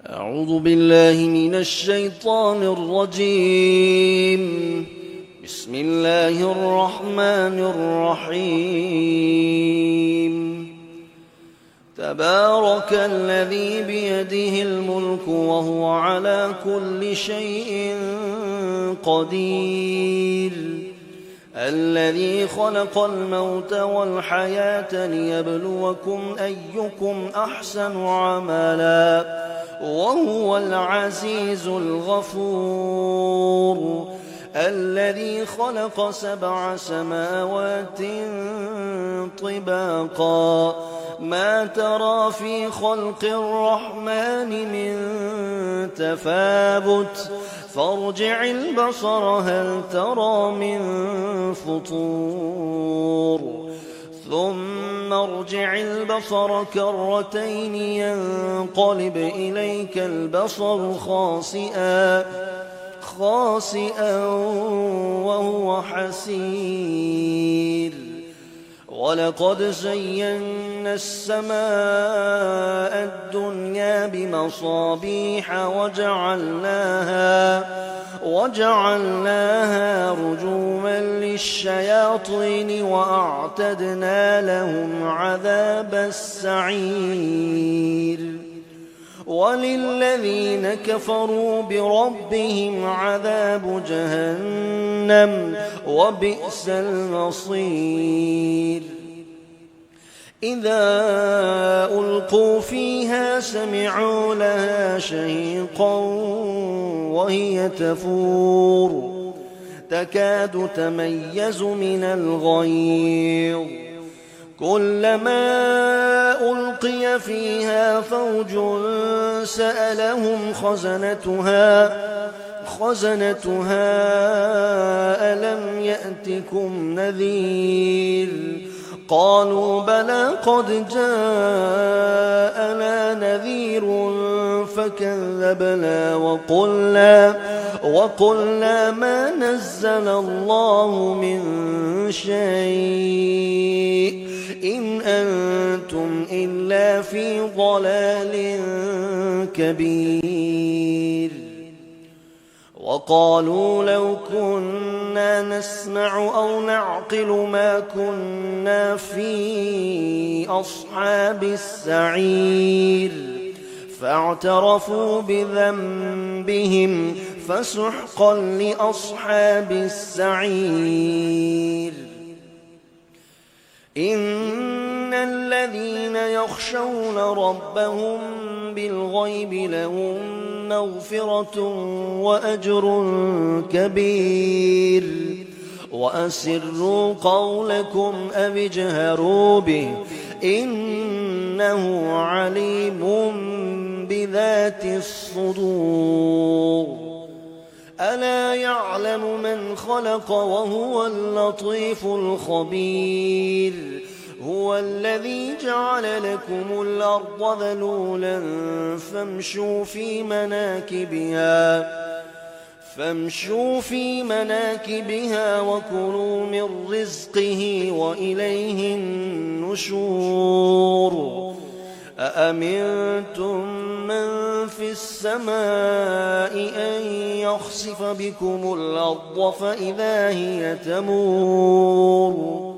أعوذ بالله من الشيطان الرجيم. بسم الله الرحمن الرحيم. تبارك الذي بيده الملك وهو على كل شيء قدير، الذي خلق الموت والحياة ليبلوكم أيكم أحسن عملا وهو العزيز الغفور، الذي خلق 7 سماوات طباقا ما ترى في خلق الرحمن من تفاوت فارجع البصر هل ترى من فطور ثم ارجع البصر كرتين ينقلب إليك البصر خاسئا وهو حسير. ولقد زينا السماء الدنيا بمصابيح وجعلناها رجوما للشياطين وأعتدنا لهم عذاب السعير. وللذين كفروا بربهم عذاب جهنم وبئس المصير. إذا ألقوا فيها سمعوا لها شهيقا وهي تفور تكاد تميز من الغيظ، كلما ألقي فيها فوج سألهم خزنتها ألم يأتكم نذير؟ قالوا بلى قد جاءنا نذير فكذبنا وقلنا ما نزل الله من شيء إن أنتم إلا في ضلال كبير. وقالوا لو كنا نسمع أو نعقل ما كنا في أصحاب السعير، فاعترفوا بذنبهم فسحقا لأصحاب السعير. إن الذين يخشون ربهم بالغيب لهم مغفرة وأجر كبير. وأسروا قولكم أو اجهروا به إنه عليم بذات الصدور. ألا يعلم من خلق وهو اللطيف الخبير. هو الذي جعل لكم الأرض ذلولا فامشوا في مناكبها وكلوا من رزقه وإليه النشور. أأمنتم من في السماء أن يخسف بكم الأرض فإذا هي تمور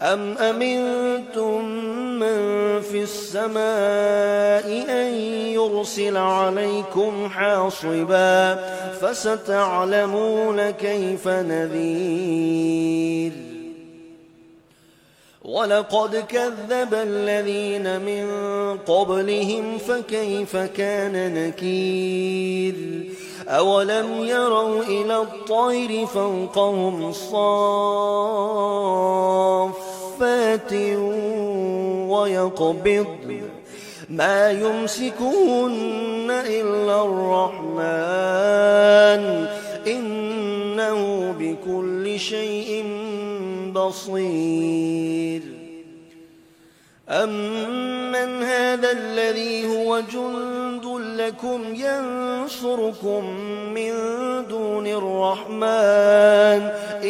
أم أمنتم من في السماء أن يرسل عليكم حاصبا فستعلمون كيف نذير. ولقد كذب الذين من قبلهم فكيف كان نكير. أولم يروا إلى الطير فوقهم صافات ويقبض ما يمسكهن إلا الرحمن إنه بكل شيء بصير. أمن هذا الذي هو جند لكم ينصركم من دون الرحمن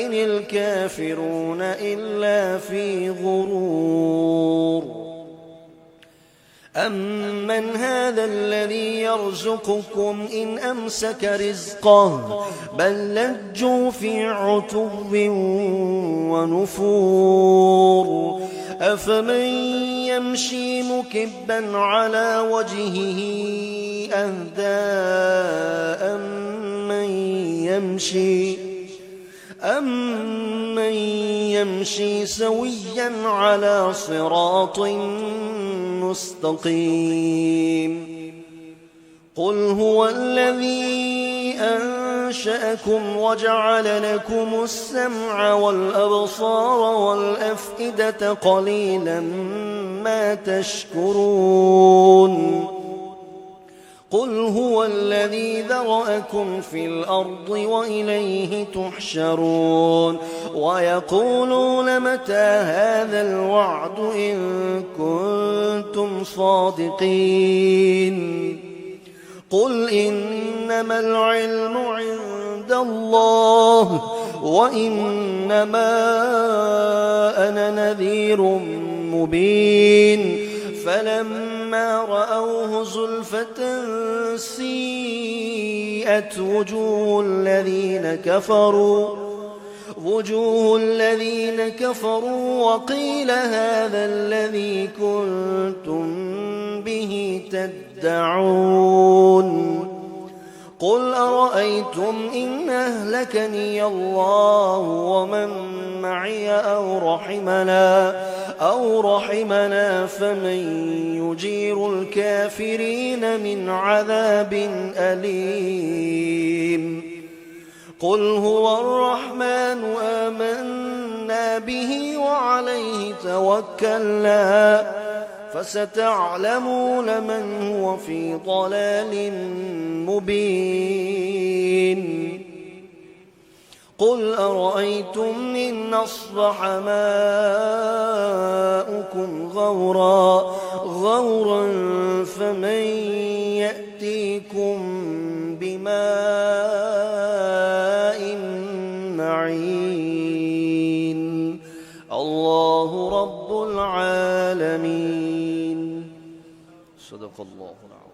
إن الكافرون إلا في غرور. أَمَّنْ هَذَا الَّذِي يَرْزُقُكُمْ إِنْ أَمْسَكَ رِزْقَهُ بَل لَّجُّوا فِي عُتُوٍّ وَنُفُورٍ أَفَمَن يَمْشِي مُكِبًّا عَلَى وَجْهِهِ أَهْدَىٰ أَمَّن يَمْشِي سَوِيًّا عَلَىٰ صِرَاطٍ مُّسْتَقِيمٍ قُلْ هُوَ الَّذِي أَنشَأَكُمْ وَجَعَلَ لَكُمُ السَّمْعَ وَالْأَبْصَارَ وَالْأَفْئِدَةَ قَلِيلًا مَّا تَشْكُرُونَ قُلْ هُوَ الَّذِي ذَرَأَكُمْ فِي الْأَرْضِ وَإِلَيْهِ تُحْشَرُونَ وَيَقُولُونَ مَتَىٰ هَٰذَا الْوَعْدُ إِن كُنتُمْ صَادِقِينَ قُلْ إِنَّمَا الْعِلْمُ عِندَ اللَّهِ وَإِنَّمَا أَنَا نَذِيرٌ مُّبِينٌ فَلَمَّا رَأَوْهُ زُلْفَةً سِيئَتْ وُجُوهُ الَّذِينَ كَفَرُوا وَقِيلَ هَٰذَا الَّذِي كُنتُم بِهِ تَدَّعُونَ قُلْ أَرَأَيْتُمْ إِنْ أَهْلَكَنِيَ اللَّهُ وَمَن مَّعِيَ أَوْ رَحِمَنَا فَمَن يُجِيرُ الْكَافِرِينَ مِنْ عَذَابٍ أَلِيمٍ قُلْ هُوَ الرَّحْمَٰنُ آمَنَّا بِهِ وَعَلَيْهِ تَوَكَّلْنَا فَسَتَعْلَمُونَ مَنْ هُوَ فِي ضَلَالٍ مُّبِينٍ قُلْ أَرَأَيْتُمْ إِنْ أَصْبَحَ مَاؤُكُمْ غَوْرًا فَمَن يَأْتِيكُم بِمَاءٍ مَّعِينٍ اللَّهُ رَبُّ الْعَالَمِينَ صدق الله العظيم.